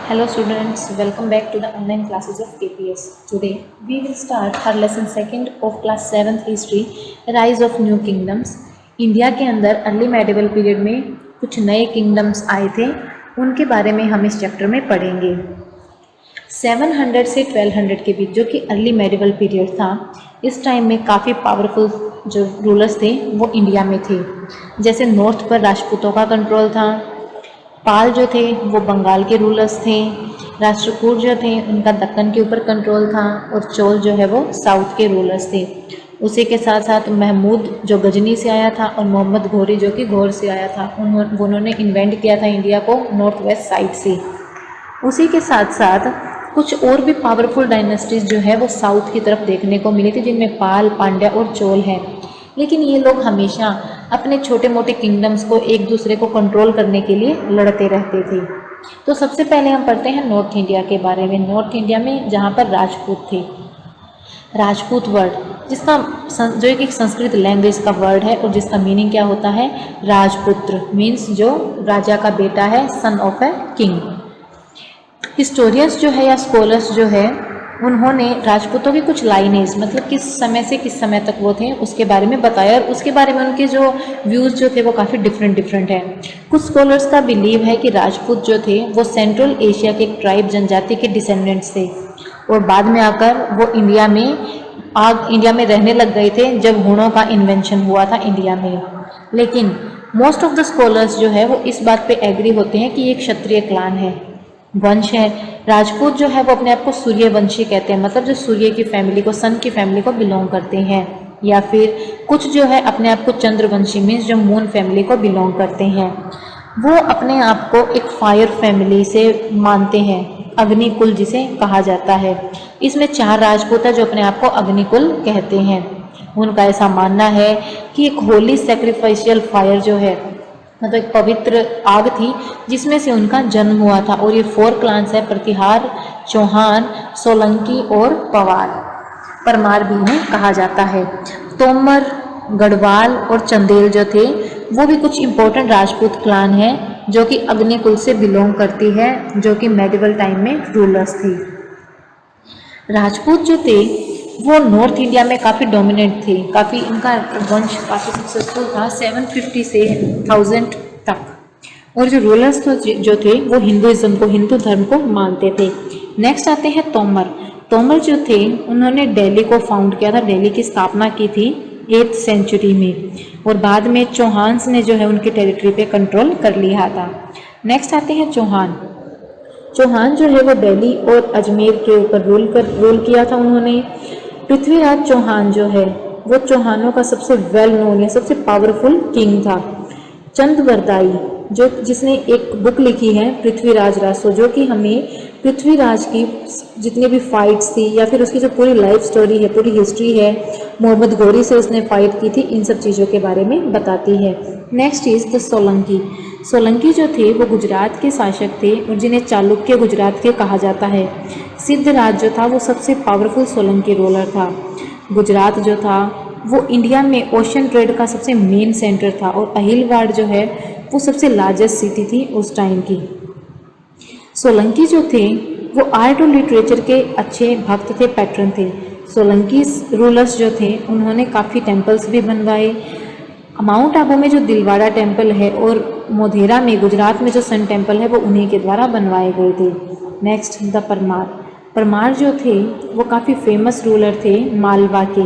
Hello students, welcome back to the online classes of KPS. Today we will start our lesson second of class 7th history, Rise of New Kingdoms. India के अंदर early medieval period में कुछ नए kingdoms आए थे, उनके बारे में हम इस चैप्टर में पढ़ेंगे। 700 से 1200 के बीच जो कि अर्ली मेडिवल पीरियड था, इस टाइम में काफ़ी पावरफुल जो रूलर्स थे वो इंडिया में थे। जैसे नॉर्थ पर राजपूतों का कंट्रोल था, पाल जो थे वो बंगाल के रूलर्स थे, राष्ट्रकूट जो थे उनका दक्कन के ऊपर कंट्रोल था और चोल जो है वो साउथ के रूलर्स थे। उसी के साथ साथ महमूद जो गजनी से आया था और मोहम्मद घोरी जो कि घोर से आया था, उन्होंने इन्वेंट किया था इंडिया को नॉर्थ वेस्ट साइड से। उसी के साथ साथ कुछ और भी पावरफुल डायनेस्टीज जो है वो साउथ की तरफ देखने को मिली थी, जिनमें पाल, पांड्या और चोल हैं। लेकिन ये लोग हमेशा अपने छोटे मोटे किंगडम्स को एक दूसरे को कंट्रोल करने के लिए लड़ते रहते थे। तो सबसे पहले हम पढ़ते हैं नॉर्थ इंडिया के बारे में। नॉर्थ इंडिया में जहाँ पर राजपूत थे, राजपूत वर्ड जिसका जो एक संस्कृत लैंग्वेज का वर्ड है और जिसका मीनिंग क्या होता है, राजपुत्र मीन्स जो राजा का बेटा है, son of a king. Historians जो है या स्कॉलर्स जो है उन्होंने राजपूतों की कुछ लाइनेज मतलब किस समय से किस समय तक वो थे उसके बारे में बताया, और उसके बारे में उनके जो व्यूज़ जो थे वो काफ़ी डिफरेंट है। कुछ स्कॉलर्स का बिलीव है कि राजपूत जो थे वो सेंट्रल एशिया के एक ट्राइब जनजाति के डिसेंडेंट्स थे और बाद में आकर वो इंडिया में रहने लग गए थे जब हुणों का इन्वेंशन हुआ था इंडिया में। लेकिन मोस्ट ऑफ द स्कॉलर्स जो है वो इस बात पे एग्री होते हैं कि ये एक क्षत्रिय क्लान है, वंश है। राजपूत जो है वो अपने आप को सूर्यवंशी कहते हैं, मतलब जो सूर्य की फैमिली को, सन की फैमिली को बिलोंग करते हैं, या फिर कुछ जो है अपने आप को चंद्रवंशी मीन्स जो मून फैमिली को बिलोंग करते हैं। वो अपने आप को एक फायर फैमिली से मानते हैं, अग्निकुल जिसे कहा जाता है। इसमें 4 राजपूत है जो अपने आप को अग्निकुल कहते हैं। उनका ऐसा मानना है कि एक होली सैक्रिफिशियल फायर जो है मतलब एक पवित्र आग थी जिसमें से उनका जन्म हुआ था। और ये 4 क्लान्स है, प्रतिहार, चौहान, सोलंकी और परमार भी इन्हें कहा जाता है। तोमर, गढ़वाल और चंदेल जो थे वो भी कुछ इम्पोर्टेंट राजपूत क्लान है जो कि अग्निकुल से बिलोंग करती है, जो कि मेडिवल टाइम में रूलर्स थी। राजपूत जो थे वो नॉर्थ इंडिया में काफ़ी डोमिनेंट थे, काफ़ी इनका वंश काफ़ी सक्सेसफुल था 750 से 1000 तक। और जो रूलर्स जो थे वो हिंदुइज्म को, हिंदू धर्म को मानते थे। नेक्स्ट आते हैं तोमर। तोमर जो थे उन्होंने दिल्ली को फाउंड किया था, दिल्ली की स्थापना की थी 8th सेंचुरी में, और बाद में चौहान्स ने जो है उनकी टेरिटरी पे कंट्रोल कर लिया था। नेक्स्ट आते हैं चौहान। चौहान जो है वो दिल्ली और अजमेर के ऊपर रूल किया था उन्होंने। पृथ्वीराज चौहान जो है वो चौहानों का सबसे वेल नोन या सबसे पावरफुल किंग था। चंदवरदाई जिसने एक बुक लिखी है पृथ्वीराज रासो, जो कि हमें पृथ्वीराज की जितनी भी फाइट्स थी या फिर उसकी जो पूरी लाइफ स्टोरी है, पूरी हिस्ट्री है, मोहम्मद घोरी से उसने फाइट की थी, इन सब चीज़ों के बारे में बताती है। Next is the Solanki. Solanki जो थे वो गुजरात के शासक थे और जिन्हें चालुक्य गुजरात के कहा जाता है। सिद्धराज जो था वो सबसे पावरफुल सोलंकी रूलर था। गुजरात जो था वो इंडिया में ओशन ट्रेड का सबसे मेन सेंटर था और अहिलवाड़ जो है वो सबसे लार्जेस्ट सिटी थी उस टाइम की। सोलंकी जो थे वो आर्ट और लिटरेचर के अच्छे भक्त थे, पैट्रन थे। सोलंकी रूलर्स जो थे उन्होंने काफ़ी टेम्पल्स भी बनवाए। माउंट आबू में जो दिलवाड़ा टेम्पल है और मोधेरा में, गुजरात में जो सन टेम्पल है वो उन्हीं के द्वारा बनवाए गए थे। नेक्स्ट द परमार जो थे वो काफ़ी फेमस रूलर थे मालवा के।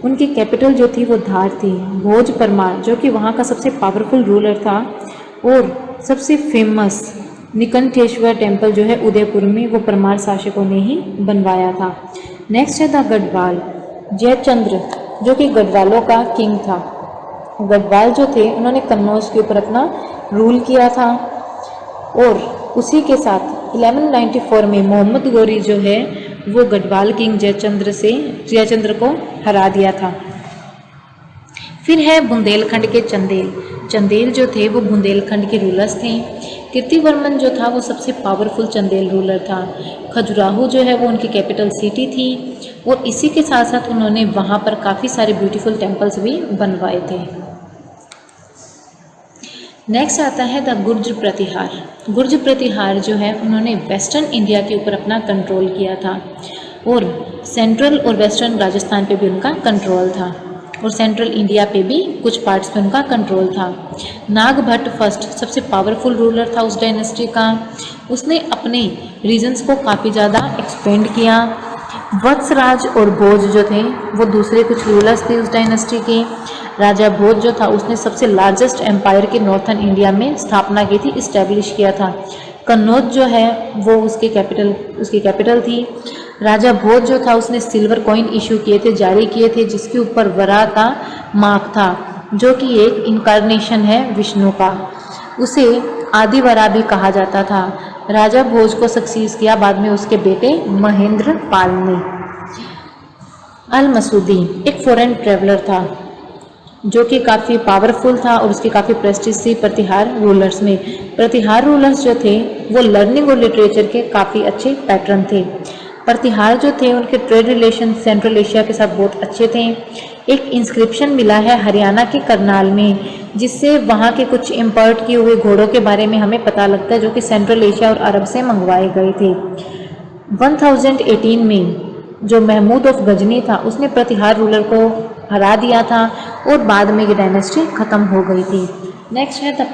उनकी कैपिटल जो थी वो धार थी। भोज परमार जो कि वहाँ का सबसे पावरफुल रूलर था, और सबसे फेमस निकंठेश्वर टेम्पल जो है उदयपुर में वो परमार शासकों ने ही बनवाया था। नेक्स्ट है द गढ़वाल। जयचंद्र जो कि गढ़वालों का किंग था। गढ़वाल जो थे उन्होंने कन्नौज के ऊपर अपना रूल किया था, और उसी के साथ 1194 में मोहम्मद घोरी जो है वो गढ़वाल किंग जयचंद्र को हरा दिया था। फिर है बुंदेलखंड के चंदेल जो थे वो बुंदेलखंड के रूलर्स थे। कीर्तिवर्मन जो था वो सबसे पावरफुल चंदेल रूलर था। खजुराहो जो है वो उनकी कैपिटल सिटी थी, और इसी के साथ साथ उन्होंने वहाँ पर काफ़ी सारे ब्यूटीफुल टेम्पल्स भी बनवाए थे। नेक्स्ट आता है द गुर्जर प्रतिहार। गुर्जर प्रतिहार जो है उन्होंने वेस्टर्न इंडिया के ऊपर अपना कंट्रोल किया था और सेंट्रल और वेस्टर्न राजस्थान पे भी उनका कंट्रोल था और सेंट्रल इंडिया पे भी कुछ पार्ट्स पे उनका कंट्रोल था। नागभट्ट फर्स्ट सबसे पावरफुल रूलर था उस डायनेस्टी का। उसने अपने रीजन्स को काफ़ी ज़्यादा एक्सपेंड किया। वत्सराज और भोज जो थे वो दूसरे कुछ रूलर्स थे उस डायनेस्टी के। राजा भोज जो था उसने सबसे लार्जेस्ट एम्पायर की नॉर्थन इंडिया में स्थापना की थी, इस्टेब्लिश किया था। कन्नौज जो है वो उसकी कैपिटल थी। राजा भोज जो था उसने सिल्वर कॉइन इशू किए थे, जारी किए थे, जिसके ऊपर वरा का मार्क था जो कि एक इनकारनेशन है विष्णु का। उसे आदिवरा भी कहा जाता था। राजा भोज को सक्सीड किया बाद में उसके बेटे महेंद्र पाल ने। अल मसूदी एक फॉरेन ट्रेवलर था जो कि काफ़ी पावरफुल था और उसकी काफ़ी प्रेस्टीज थी प्रतिहार रूलर्स में। प्रतिहार रूलर्स जो थे वो लर्निंग और लिटरेचर के काफ़ी अच्छे पैटर्न थे। प्रतिहार जो थे उनके ट्रेड रिलेशन सेंट्रल एशिया के साथ बहुत अच्छे थे। एक इंस्क्रिप्शन मिला है हरियाणा के करनाल में जिससे वहाँ के कुछ इम्पोर्ट किए हुए घोड़ों के बारे में हमें पता लगता है जो कि सेंट्रल एशिया और अरब से मंगवाए गए थे। 1018 में जो महमूद ऑफ गजनी था उसने प्रतिहार रूलर को हरा दिया था और बाद में ये डायनेस्टी ख़त्म हो गई थी। नेक्स्ट है द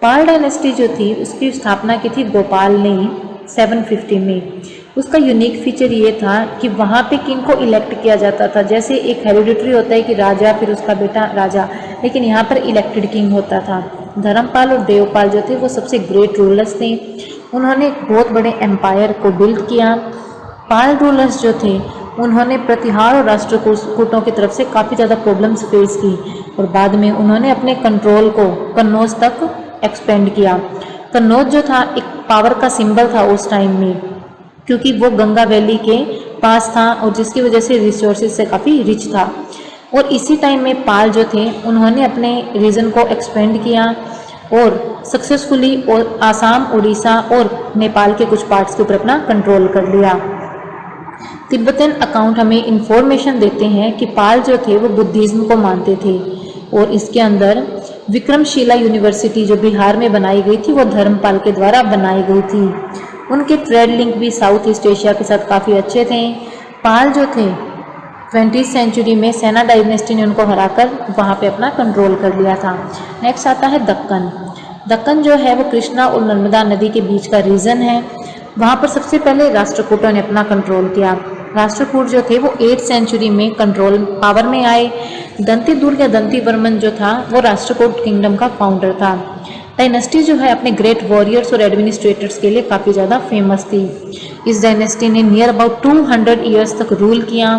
पाल डायनेस्टी जो थी उसकी स्थापना की थी गोपाल ने 750 में। उसका यूनिक फीचर ये था कि वहाँ पे किंग को इलेक्ट किया जाता था। जैसे एक हेरिडिटरी होता है कि राजा फिर उसका बेटा राजा, लेकिन यहाँ पर इलेक्टेड किंग होता था। धर्मपाल और देवपाल जो थे वो सबसे ग्रेट रूलर्स थे। उन्होंने बहुत बड़े एम्पायर को बिल्ड किया। पाल रूलर्स जो थे उन्होंने प्रतिहार और राष्ट्रकूटों की तरफ से काफ़ी ज़्यादा प्रॉब्लम्स फेस की और बाद में उन्होंने अपने कंट्रोल को कन्नौज तक एक्सपेंड किया। कन्नौज जो था एक पावर का सिंबल था उस टाइम में क्योंकि वो गंगा वैली के पास था और जिसकी वजह से रिसोर्सेज से काफ़ी रिच था। और इसी टाइम में पाल जो थे उन्होंने अपने रीजन को एक्सपेंड किया और सक्सेसफुली और आसाम, उड़ीसा और नेपाल के कुछ पार्ट्स के ऊपर अपना कंट्रोल कर लिया। तिब्बतन अकाउंट हमें इंफॉर्मेशन देते हैं कि पाल जो थे वो बुद्धिज्म को मानते थे और इसके अंदर विक्रमशिला यूनिवर्सिटी जो बिहार में बनाई गई थी वो धर्मपाल के द्वारा बनाई गई थी। उनके ट्रेड लिंक भी साउथ ईस्ट एशिया के साथ काफ़ी अच्छे थे। पाल जो थे 20वीं सेंचुरी में सेना डायनेस्टी ने उनको हराकर वहाँ पे अपना कंट्रोल कर लिया था। नेक्स्ट आता है दक्कन। दक्कन जो है वो कृष्णा और नर्मदा नदी के बीच का रीजन है। वहाँ पर सबसे पहले राष्ट्रकूटों ने अपना कंट्रोल किया। राष्ट्रकूट जो थे वो 8th सेंचुरी में कंट्रोल पावर में आए। दंतीदुर्ग या दंतीवर्मन जो था वो राष्ट्रकूट किंगडम का फाउंडर था। डायनेस्टी जो है अपने ग्रेट वॉरियर्स और एडमिनिस्ट्रेटर्स के लिए काफ़ी ज़्यादा फेमस थी। इस डायनेस्टी ने नियर अबाउट 200 ईयर्स तक रूल किया।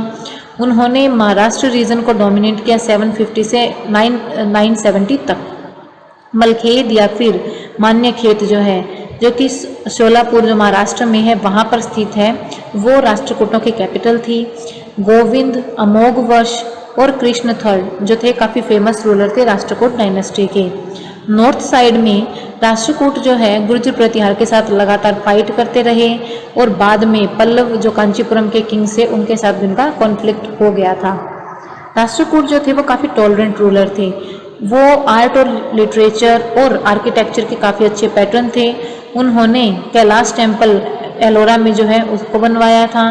उन्होंने महाराष्ट्र रीजन को डोमिनेट किया 750 से 970 तक। मलखेद या फिर मान्यखेत जो है जो कि शोलापुर जो महाराष्ट्र में है वहाँ पर स्थित है वो राष्ट्रकूटों की कैपिटल थी। गोविंद, अमोघवर्ष और कृष्ण थर्ड जो थे काफ़ी फेमस रूलर थे राष्ट्रकूट डायनेस्टी के। नॉर्थ साइड में राष्ट्रकूट जो है गुर्जर प्रतिहार के साथ लगातार फाइट करते रहे और बाद में पल्लव जो कांचीपुरम के किंग से उनके साथ उनका कॉन्फ्लिक्ट हो गया था। राष्ट्रकूट जो थे वो काफ़ी टॉलरेंट रूलर थे। वो आर्ट और लिटरेचर और आर्किटेक्चर के काफ़ी अच्छे पैटर्न थे। उन्होंने कैलाश टेम्पल एलोरा में जो है उसको बनवाया था।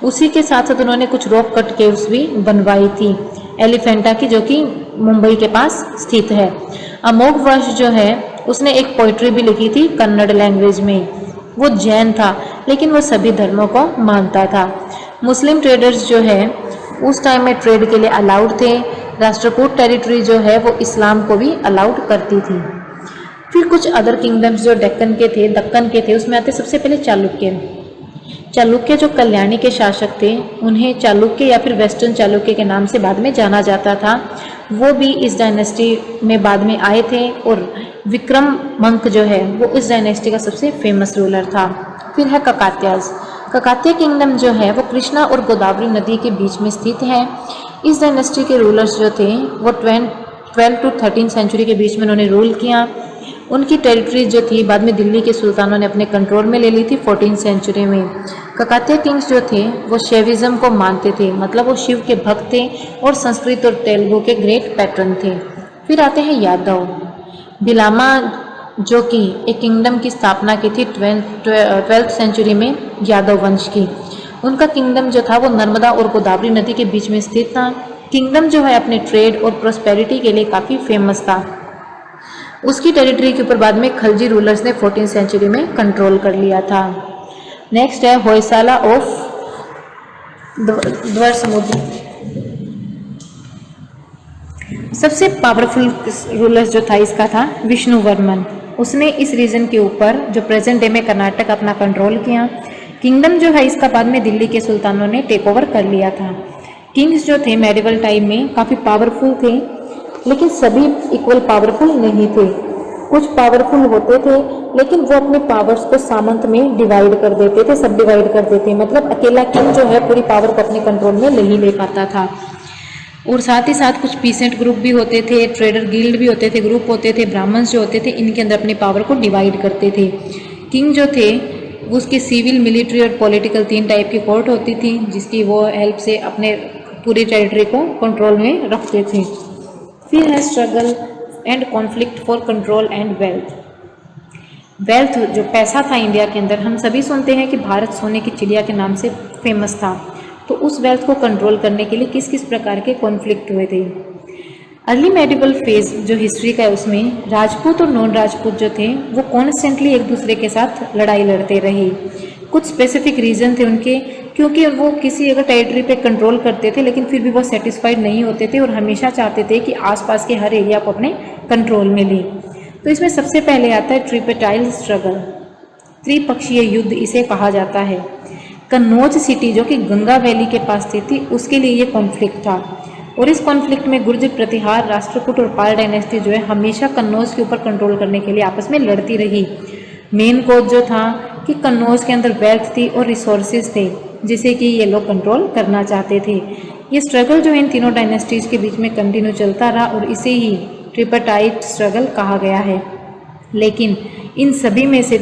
उसी के साथ साथ उन्होंने कुछ रॉक कट केव्स भी बनवाई थी एलिफेंटा की जो कि मुंबई के पास स्थित है। अमोघवर्ष जो है उसने एक पोइट्री भी लिखी थी कन्नड़ लैंग्वेज में। वो जैन था लेकिन वो सभी धर्मों को मानता था। मुस्लिम ट्रेडर्स जो है उस टाइम में ट्रेड के लिए अलाउड थे। राष्ट्रकूट टेरिटरी जो है वो इस्लाम को भी अलाउड करती थी। फिर कुछ अदर किंगडम्स जो दक्कन के थे उसमें आते सबसे पहले चालुक्य जो कल्याणी के शासक थे उन्हें चालुक्य या फिर वेस्टर्न चालुक्य के नाम से बाद में जाना जाता था। वो भी इस डायनेस्टी में बाद में आए थे और विक्रम मंक जो है वो इस डायनेस्टी का सबसे फेमस रूलर था। फिर है ककात्य किंगडम जो है वो कृष्णा और गोदावरी नदी के बीच में स्थित है। इस डायनेस्टी के रूलर्स जो थे वो 12 to 13 सेंचुरी के बीच में उन्होंने रूल किया। उनकी टेरिटरीज जो थी बाद में दिल्ली के सुल्तानों ने अपने कंट्रोल में ले ली थी 14th सेंचुरी में। ककात्य किंग्स जो थे वो शैविज्म को मानते थे, मतलब वो शिव के भक्त थे और संस्कृत और तेलुगु के ग्रेट पैट्रन थे। फिर आते हैं बिलामा जो कि एक किंगडम की स्थापना की थी 12th सेंचुरी में यादव वंश की। उनका किंगडम जो था वो नर्मदा और गोदावरी नदी के बीच में स्थित था। किंगडम जो है अपने ट्रेड और प्रोस्पेरिटी के लिए काफ़ी फेमस था। उसकी टेरिटरी के ऊपर बाद में खलजी रूलर्स ने 14th सेंचुरी में कंट्रोल कर लिया था। नेक्स्ट है होयसाला ऑफ द्वार समुद्र। सबसे पावरफुल रूलर्स जो था इसका था विष्णुवर्मन। उसने इस रीजन के ऊपर जो प्रेजेंट डे में कर्नाटक अपना कंट्रोल किया। किंगडम जो है इसका बाद में दिल्ली के सुल्तानों ने टेक ओवर कर लिया था। किंग्स जो थे मेडिवल टाइम में काफ़ी पावरफुल थे, लेकिन सभी इक्वल पावरफुल नहीं थे। कुछ पावरफुल होते थे लेकिन वो अपने पावर्स को सामंत में डिवाइड कर देते थे, सब डिवाइड कर देते, मतलब अकेला किंग जो है पूरी पावर को अपने कंट्रोल में नहीं ले पाता था। और साथ ही साथ कुछ पीसेंट ग्रुप भी होते थे, ट्रेडर गिल्ड भी होते थे, ग्रुप होते थे, ब्राह्मण्स जो होते थे, इनके अंदर अपनी पावर को डिवाइड करते थे। किंग जो थे उसकी सिविल, मिलिट्री और पॉलिटिकल 3 टाइप की कोर्ट होती थी, जिसकी वो हेल्प से अपने पूरी टेरिटरी को कंट्रोल में रखते थे। फिर है struggle and conflict for control and wealth. Wealth जो पैसा था इंडिया के अंदर, हम सभी सुनते हैं कि भारत सोने की चिड़िया के नाम से फेमस था। तो उस वेल्थ को कंट्रोल करने के लिए किस किस प्रकार के कॉन्फ्लिक्ट हुए थे। अर्ली मेडिवल फेज जो हिस्ट्री का है उसमें राजपूत और नॉन राजपूत जो थे वो कॉन्स्टेंटली एक दूसरे के साथ लड़ाई लड़ते रहे। कुछ स्पेसिफिक रीजन थे उनके, क्योंकि वो किसी अगर टेरिटरी पे कंट्रोल करते थे लेकिन फिर भी वो सेटिस्फाइड नहीं होते थे और हमेशा चाहते थे कि आसपास के हर एरिया को अपने कंट्रोल में लें। तो इसमें सबसे पहले आता है ट्रिपेटाइल स्ट्रगल, त्रिपक्षीय युद्ध इसे कहा जाता है। कन्नौज सिटी जो कि गंगा वैली के पास स्थित थी उसके लिए ये कॉन्फ्लिक्ट था। और इस कॉन्फ्लिक्ट में गुर्जर, प्रतिहार, राष्ट्रकूट और पाल डायनेस्टी जो है हमेशा कन्नौज के ऊपर कंट्रोल करने के लिए आपस में लड़ती रही। मेन कोज जो था कि कन्नौज के अंदर वेल्थ थी और रिसोर्सेज थे जिसे कि ये लोग कंट्रोल करना चाहते थे। ये स्ट्रगल जो है इन तीनों डायनेस्टीज के बीच में कंटिन्यू चलता रहा और इसे ही ट्रिपेटाइट स्ट्रगल कहा गया है। लेकिन इन सभी में से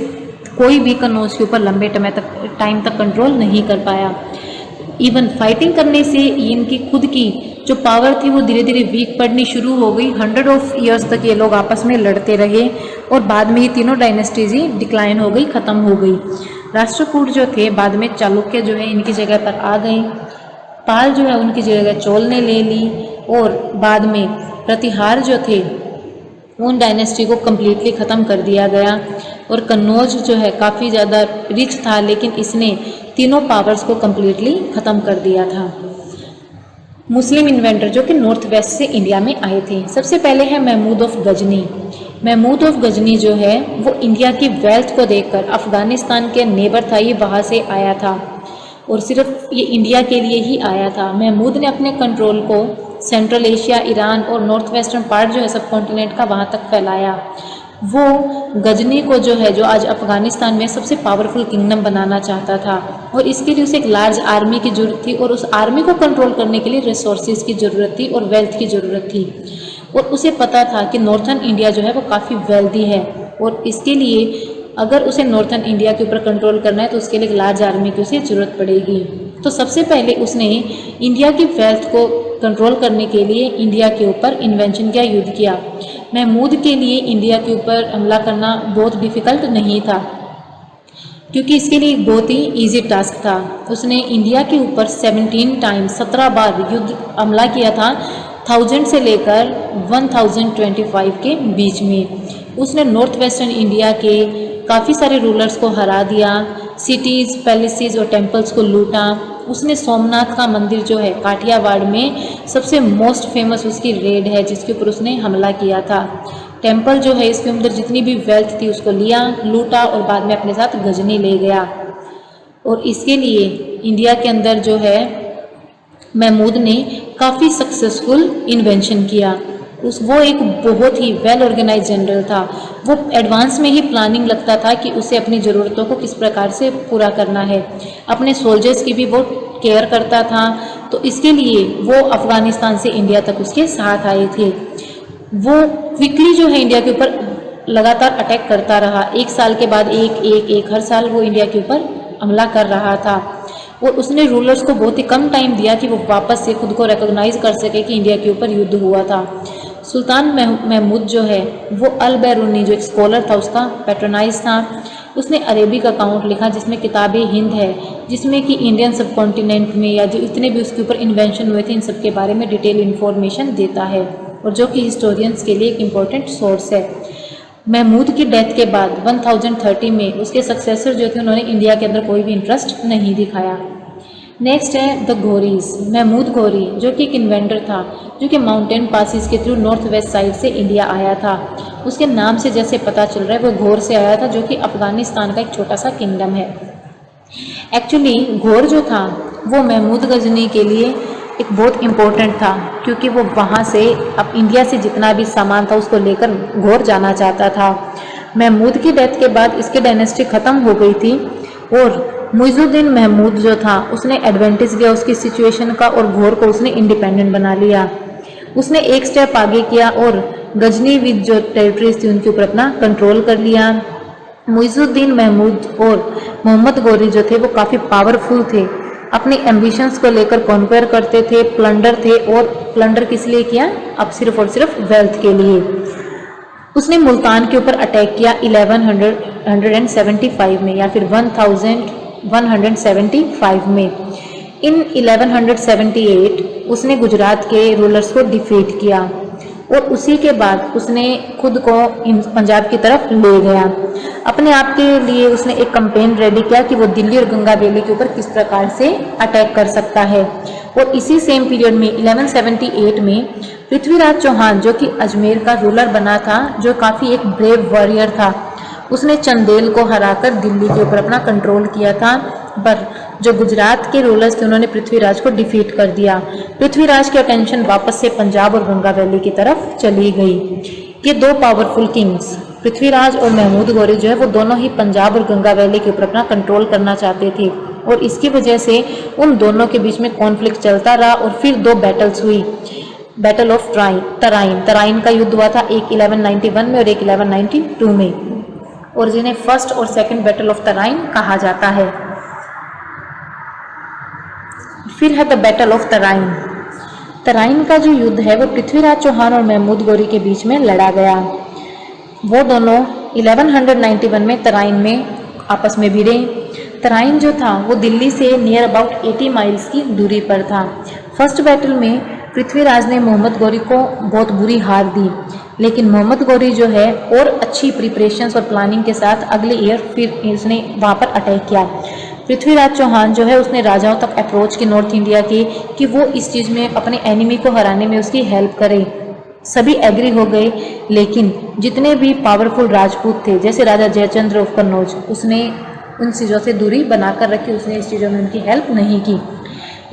कोई भी कन्नौज के ऊपर लंबे टाइम तक कंट्रोल नहीं कर पाया। इवन फाइटिंग करने से इनकी खुद की जो पावर थी वो धीरे धीरे वीक पड़नी शुरू हो गई। 100 ऑफ ईयर्स तक ये लोग आपस में लड़ते रहे और बाद में ये तीनों डायनेस्टीज ही डिक्लाइन हो गई, ख़त्म हो गई। राष्ट्रकूट जो थे बाद में चालुक्य जो है इनकी जगह पर आ गए, पाल जो है उनकी जगह चोल ने ले ली और बाद में प्रतिहार जो थे उन डायनेस्टी को कम्प्लीटली ख़त्म कर दिया गया। और कन्नौज जो है काफ़ी ज़्यादा रिच था लेकिन इसने तीनों पावर्स को कम्प्लीटली ख़त्म कर दिया था। मुस्लिम इन्वेंटर जो कि नॉर्थ वेस्ट से इंडिया में आए थे, सबसे पहले है महमूद ऑफ गजनी। महमूद ऑफ गजनी जो है वो इंडिया की वेल्थ को देखकर, अफ़गानिस्तान के नेबर था ये, वहाँ से आया था और सिर्फ ये इंडिया के लिए ही आया था। महमूद ने अपने कंट्रोल को सेंट्रल एशिया, ईरान और नॉर्थ वेस्टर्न पार्ट जो है सब कॉन्टिनेंट का वहाँ तक फैलाया। वो गजनी को जो है, जो आज अफ़गानिस्तान में सबसे पावरफुल किंगडम बनाना चाहता था और इसके लिए उसे एक लार्ज आर्मी की ज़रूरत थी और उस आर्मी को कंट्रोल करने के लिए रिसोर्सेज की ज़रूरत थी और वेल्थ की ज़रूरत थी। और उसे पता था कि नॉर्थर्न इंडिया जो है वो काफ़ी वेल्दी है और इसके लिए अगर उसे नॉर्थर्न इंडिया के ऊपर कंट्रोल करना है तो उसके लिए एक लार्ज आर्मी की उसे ज़रूरत पड़ेगी। तो सबसे पहले उसने इंडिया की वेल्थ को कंट्रोल करने के लिए इंडिया के ऊपर इन्वेंशन किया, युद्ध किया। महमूद के लिए इंडिया के ऊपर हमला करना बहुत डिफ़िकल्ट नहीं था क्योंकि इसके लिए एक बहुत ही ईजी टास्क था। उसने इंडिया के ऊपर 17 टाइम्स 17 बार युद्ध हमला किया था, 1000 से लेकर 1025 के बीच में। उसने नॉर्थ वेस्टर्न इंडिया के काफ़ी सारे रूलर्स को हरा दिया, सिटीज़, पैलेसेस और टेम्पल्स को लूटा। उसने सोमनाथ का मंदिर जो है काठियावाड़ में सबसे मोस्ट फेमस उसकी रेड है जिसके ऊपर उसने हमला किया था। टेम्पल जो है इसके अंदर जितनी भी वेल्थ थी उसको लिया, लूटा और बाद में अपने साथ गजनी ले गया। और इसके लिए इंडिया के अंदर जो है महमूद ने काफ़ी सक्सेसफुल इन्वेंशन किया। वो एक बहुत ही वेल ऑर्गेनाइज जनरल था। वो एडवांस में ही प्लानिंग लगता था कि उसे अपनी ज़रूरतों को किस प्रकार से पूरा करना है। अपने सोल्जर्स की भी वो केयर करता था। तो इसके लिए वो अफ़गानिस्तान से इंडिया तक उसके साथ आए थे। वो क्विकली जो है इंडिया के ऊपर लगातार अटैक करता रहा। 1 साल के बाद एक हर साल वो इंडिया के ऊपर हमला कर रहा था। और उसने रूलर्स को बहुत ही कम टाइम दिया कि वो वापस से खुद को रिकॉग्नाइज कर सके कि इंडिया के ऊपर युद्ध हुआ था। सुल्तान महमूद जो है वो अल बैरूनी जो एक स्कॉलर था उसका पैट्रोनाइज था। उसने अरेबिक अकाउंट लिखा जिसमें किताबे हिंद है, जिसमें कि इंडियन सब कॉन्टिनेंट में या जो इतने भी उसके ऊपर इन्वेंशन हुए थे इन सब के बारे में डिटेल इन्फॉर्मेशन देता है और जो कि हिस्टोरियंस के लिए एक इम्पॉर्टेंट सोर्स है। महमूद की डेथ के बाद 1030 में उसके सक्सेसर जो थे उन्होंने इंडिया के अंदर कोई भी इंटरेस्ट नहीं दिखाया। नेक्स्ट है द घोरीज। महमूद घोरी जो कि एक इन्वेंटर था जो कि माउंटेन पासिस के थ्रू नॉर्थ वेस्ट साइड से इंडिया आया था। उसके नाम से जैसे पता चल रहा है वो घोर से आया था जो कि अफगानिस्तान का एक छोटा सा किंगडम है। एक्चुअली घोर जो था वो महमूद गजनी के लिए एक बहुत इम्पोर्टेंट था क्योंकि वो वहाँ से अब इंडिया से जितना भी सामान था उसको लेकर घोर जाना चाहता था। महमूद की डेथ के बाद इसकी डायनेस्टी ख़त्म हो गई थी और मुइजुद्दीन महमूद जो था उसने एडवांटेज लिया उसकी सिचुएशन का और घोर को उसने इंडिपेंडेंट बना लिया। उसने एक स्टेप आगे किया और गजनी विद जो टेरिटरीज थी उनके ऊपर अपना कंट्रोल कर लिया। मुइजुद्दीन महमूद और मोहम्मद गौरी जो थे वो काफ़ी पावरफुल थे, अपने एम्बिशंस को लेकर कॉन्क्वेयर करते थे, प्लंडर थे और प्लंडर किस लिए किया? अब सिर्फ और सिर्फ वेल्थ के लिए। उसने मुल्तान के ऊपर अटैक किया 1175 में या फिर 1175 में। इन 1178 उसने गुजरात के रूलर्स को डिफीट किया और उसी के बाद उसने खुद को पंजाब की तरफ ले गया। अपने आप के लिए उसने एक कैंपेन रेडी किया कि वो दिल्ली और गंगा वैली के ऊपर किस प्रकार से अटैक कर सकता है। और इसी सेम पीरियड में 1178 में पृथ्वीराज चौहान जो कि अजमेर का रूलर बना था, जो काफ़ी एक ब्रेव वॉरियर था, उसने चंदेल को हराकर दिल्ली के ऊपर अपना कंट्रोल किया था। पर जो गुजरात के रूलर्स थे उन्होंने पृथ्वीराज को डिफीट कर दिया। पृथ्वीराज की अटेंशन वापस से पंजाब और गंगा वैली की तरफ चली गई। ये दो पावरफुल किंग्स पृथ्वीराज और महमूद गौरी जो है वो दोनों ही पंजाब और गंगा वैली के ऊपर अपना कंट्रोल करना चाहते थे और इसकी वजह से उन दोनों के बीच में कॉन्फ्लिक्ट चलता रहा और फिर दो बैटल्स हुई। बैटल ऑफ तराइन का युद्ध हुआ था, एक 1191 में और एक 1192 में, और जिन्हें फर्स्ट और सेकंड बैटल ऑफ तराइन कहा जाता है। फिर है the battle of Tarain. Tarain का जो युद्ध है वो पृथ्वीराज चौहान और महमूद गौरी के बीच में लड़ा गया। वो दोनों 1191 में तराइन में आपस में भिड़े। तराइन जो था वो दिल्ली से नियर अबाउट 80 माइल्स की दूरी पर था। फर्स्ट बैटल में पृथ्वीराज ने मोहम्मद गौरी को बहुत बुरी हार दी, लेकिन मोहम्मद गौरी जो है और अच्छी प्रिपरेशंस और प्लानिंग के साथ अगले ईयर फिर इसने वहाँ पर अटैक किया। पृथ्वीराज चौहान जो है उसने राजाओं तक अप्रोच की नॉर्थ इंडिया की कि वो इस चीज़ में अपने एनिमी को हराने में उसकी हेल्प करे। सभी एग्री हो गए, लेकिन जितने भी पावरफुल राजपूत थे जैसे राजा जयचंद्र ऑफ कन्नौज, उसने उन चीज़ों से दूरी बनाकर रखी, उसने इस चीज़ों में उनकी हेल्प नहीं की।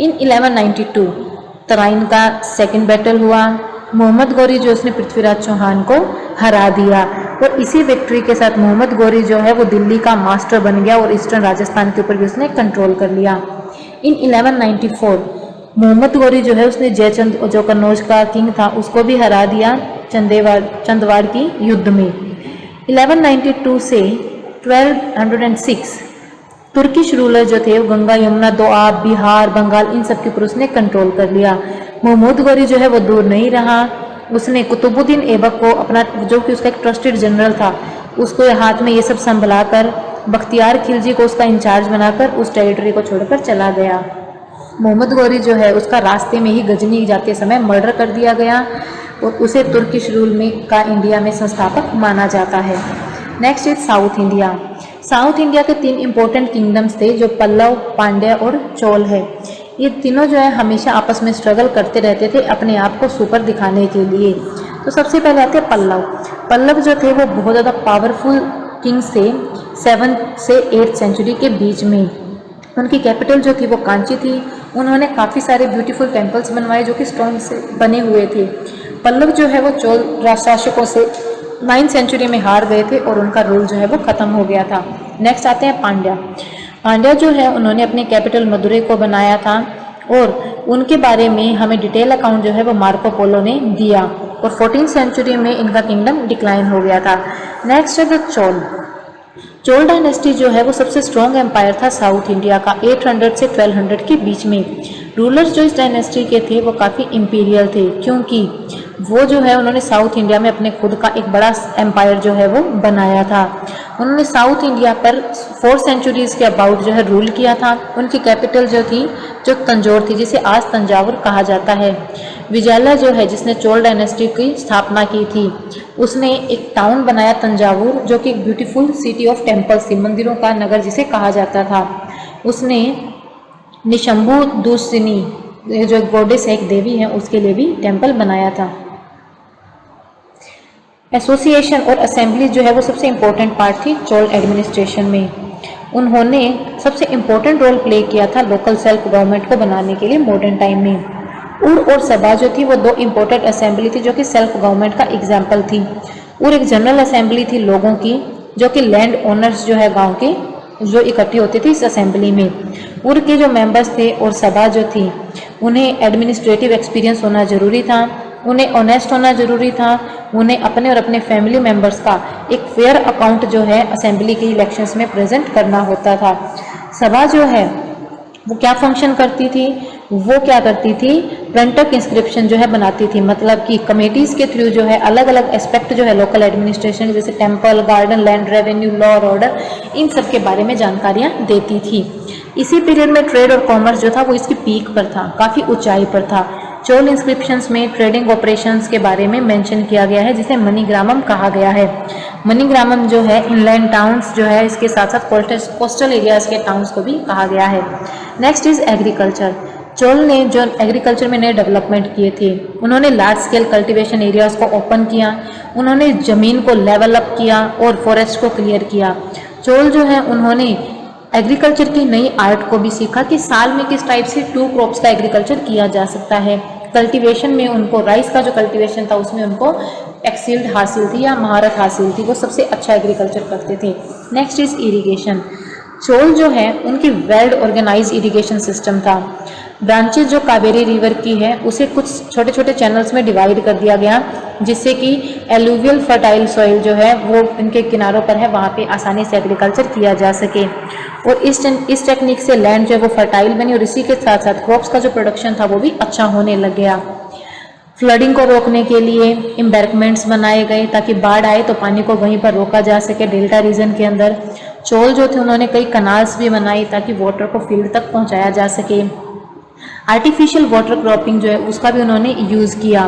इन 1192 तराइन का सेकंड बैटल हुआ। मोहम्मद गौरी जो उसने पृथ्वीराज चौहान को हरा दिया और इसी विक्ट्री के साथ मोहम्मद गौरी जो है वो दिल्ली का मास्टर बन गया और ईस्टर्न राजस्थान के ऊपर भी उसने कंट्रोल कर लिया। इन 1194 मोहम्मद गौरी जो है उसने जयचंद जो कन्नौज का किंग था उसको भी हरा दिया चंदवाड़ की युद्ध में। 1192 से 1206 तुर्किश रूलर जो थे वो गंगा, यमुना, दोआब, बिहार, बंगाल इन सब के ऊपर उसने कंट्रोल कर लिया। महमूद गौरी जो है वो दूर नहीं रहा, उसने कुतुबुद्दीन ऐबक को अपना, जो कि उसका एक ट्रस्टेड जनरल था, उसको हाथ में ये सब संभलाकर बख्तियार खिलजी को उसका इंचार्ज बनाकर उस टेरिटरी को छोड़कर चला गया। मोहम्मद गौरी जो है उसका रास्ते में ही गजनी जाते समय मर्डर कर दिया गया और उसे तुर्किश रूल में का इंडिया में संस्थापक माना जाता है। Next is south India. South India के 3 इंपॉर्टेंट किंगडम्स थे जो पल्लव, पांड्या और चोल है। ये तीनों जो है हमेशा आपस में स्ट्रगल करते रहते थे अपने आप को सुपर दिखाने के लिए। तो सबसे पहले आते हैं पल्लव। पल्लव जो थे वो बहुत ज़्यादा पावरफुल किंग्स थे 7th से 8th सेंचुरी के बीच में। उनकी कैपिटल जो थी वो कांची थी। उन्होंने काफ़ी सारे ब्यूटीफुल टेम्पल्स बनवाए जो कि स्टोन से बने हुए थे। पल्लव जो है वो चोल शासकों से 9th सेंचुरी में हार गए थे और उनका रूल जो है वो ख़त्म हो गया था। नेक्स्ट आते हैं पांड्या। पांड्या जो है उन्होंने अपने कैपिटल मदुरै को बनाया था और उनके बारे में हमें डिटेल अकाउंट जो है वो मार्को पोलो ने दिया और 14th सेंचुरी में इनका किंगडम डिक्लाइन हो गया था। नेक्स्ट है द चोल। चोल डायनेस्टी जो है वो सबसे स्ट्रॉन्ग एम्पायर था साउथ इंडिया का 800 से 1200 के बीच में। रूलर्स जो इस डायनेस्टी के थे वो काफ़ी इंपीरियल थे क्योंकि वो जो है उन्होंने साउथ इंडिया में अपने खुद का एक बड़ा एम्पायर जो है वो बनाया था। उन्होंने साउथ इंडिया पर 4 सेंचुरीज के अबाउट जो है रूल किया था। उनकी कैपिटल जो थी जो तंजौर थी, जिसे आज तंजावुर कहा जाता है। विजयला जो है जिसने चोल डायनेस्टी की स्थापना की थी, उसने एक टाउन बनाया तंजावुर, जो कि एक ब्यूटीफुल सिटी ऑफ टेम्पल्स थी, मंदिरों का नगर जिसे कहा जाता था। उसने निशंभु दूसरी जो गॉडेस है, एक देवी है, उसके लिए भी टेम्पल बनाया था। एसोसिएशन और असेंबली जो है वो सबसे इम्पोर्टेंट पार्ट थी चोल एडमिनिस्ट्रेशन में। उन्होंने सबसे इम्पोर्टेंट रोल प्ले किया था लोकल सेल्फ गवर्नमेंट को बनाने के लिए मॉडर्न टाइम में। उर और सभा जो थी वो 2 इम्पोर्टेंट असेंबली थी जो कि सेल्फ गवर्नमेंट का एग्जाम्पल थी। उर एक जनरल असेंबली थी लोगों की, जो कि लैंड ओनर्स जो है गाँव के, जो इकट्ठे होते थे इस असेंबली में। उर के जो मेंबर्स थे और सभा जो थी, उन्हें एडमिनिस्ट्रेटिव एक्सपीरियंस होना ज़रूरी था, उन्हें ऑनेस्ट होना ज़रूरी था, उन्हें अपने और अपने फैमिली मेंबर्स का एक फेयर अकाउंट जो है असेंबली के इलेक्शंस में प्रेजेंट करना होता था। सभा जो है वो क्या फंक्शन करती थी, वो क्या करती थी, प्रिंटक इंस्क्रिप्शन जो है बनाती थी, मतलब कि कमेटीज़ के थ्रू जो है अलग अलग एस्पेक्ट जो है लोकल एडमिनिस्ट्रेशन जैसे temple, garden, land revenue, law और ऑर्डर, इन सब के बारे में जानकारियाँ देती थी। इसी पीरियड में ट्रेड और कॉमर्स जो था वो इसकी पीक पर था, काफ़ी ऊंचाई पर था। चोल इंस्क्रिप्शंस में ट्रेडिंग ऑपरेशंस के बारे में मेंशन किया गया है, जिसे मनीग्रामम कहा गया है। मनीग्रामम जो है इनलैंड टाउन्स जो है, इसके साथ साथ कोस्टल एरियाज के टाउन्स को भी कहा गया है। Next is agriculture. चोल ने जो एग्रीकल्चर में नए डेवलपमेंट किए थे, उन्होंने लार्ज स्केल कल्टीवेशन एरियाज को ओपन किया, उन्होंने ज़मीन को लेवल अप किया और फॉरेस्ट को क्लियर किया। चोल जो है उन्होंने एग्रीकल्चर की नई आर्ट को भी सीखा कि साल में किस टाइप से 2 क्रॉप्स का एग्रीकल्चर किया जा सकता है। कल्टीवेशन में उनको राइस का जो कल्टीवेशन था उसमें उनको एक्सील्ड हासिल थी या महारत हासिल थी, वो सबसे अच्छा एग्रीकल्चर करते थे। Next is irrigation. चोल जो है उनकी वेल ऑर्गेनाइज इरिगेशन सिस्टम था। ब्रांचेज जो कावेरी रिवर की है उसे कुछ छोटे छोटे चैनल्स में डिवाइड कर दिया गया, जिससे कि एलुवियल फर्टाइल सॉइल जो है वो इनके किनारों पर है, वहाँ पे आसानी से एग्रीकल्चर किया जा सके। और इस टेक्निक से लैंड जो है वो फर्टाइल बनी और इसी के साथ साथ क्रॉप्स का जो प्रोडक्शन था वो भी अच्छा होने लग गया। फ्लडिंग को रोकने के लिए एम्बैंकमेंट्स बनाए गए ताकि बाढ़ आए तो पानी को वहीं पर रोका जा सके डेल्टा रीजन के अंदर। चोल जो थे उन्होंने कई कनाल्स भी बनाई ताकि वाटर को फील्ड तक पहुंचाया जा सके। आर्टिफिशियल वाटर क्रॉपिंग जो है उसका भी उन्होंने यूज़ किया।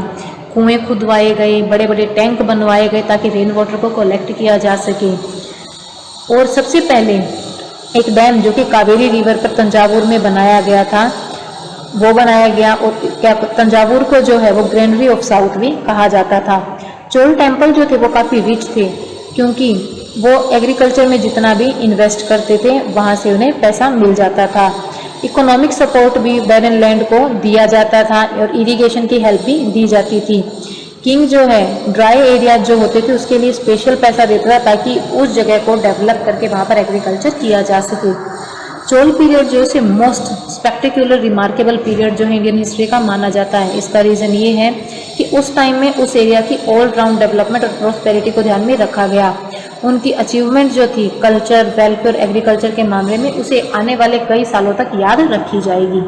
कुएं खुदवाए गए, बड़े बड़े टैंक बनवाए गए ताकि रेन वाटर को कलेक्ट किया जा सके। और सबसे पहले एक डैम जो कि कावेरी रिवर पर तंजावुर में बनाया गया था वो बनाया गया, और क्या तंजावुर को जो है वो ग्रेनरी ऑफ साउथ भी कहा जाता था। चोल टेम्पल जो थे वो काफ़ी रिच थे, क्योंकि वो एग्रीकल्चर में जितना भी इन्वेस्ट करते थे वहाँ से उन्हें पैसा मिल जाता था। इकोनॉमिक सपोर्ट भी बैरन लैंड को दिया जाता था और इरिगेशन की हेल्प भी दी जाती थी। किंग जो है ड्राई एरिया जो होते थे उसके लिए स्पेशल पैसा देता था ताकि उस जगह को डेवलप करके वहाँ पर एग्रीकल्चर किया जा सके। चोल पीरियड जो है मोस्ट स्पेक्टिकुलर रिमार्केबल पीरियड जो है इंडियन हिस्ट्री का माना जाता है। इसका रीज़न ये है कि उस टाइम में उस एरिया की ऑल राउंड डेवलपमेंट और प्रॉस्पेरिटी को ध्यान में रखा गया। उनकी अचीवमेंट जो थी कल्चर, वेलफेयर, एग्रीकल्चर के मामले में, उसे आने वाले कई सालों तक याद रखी जाएगी।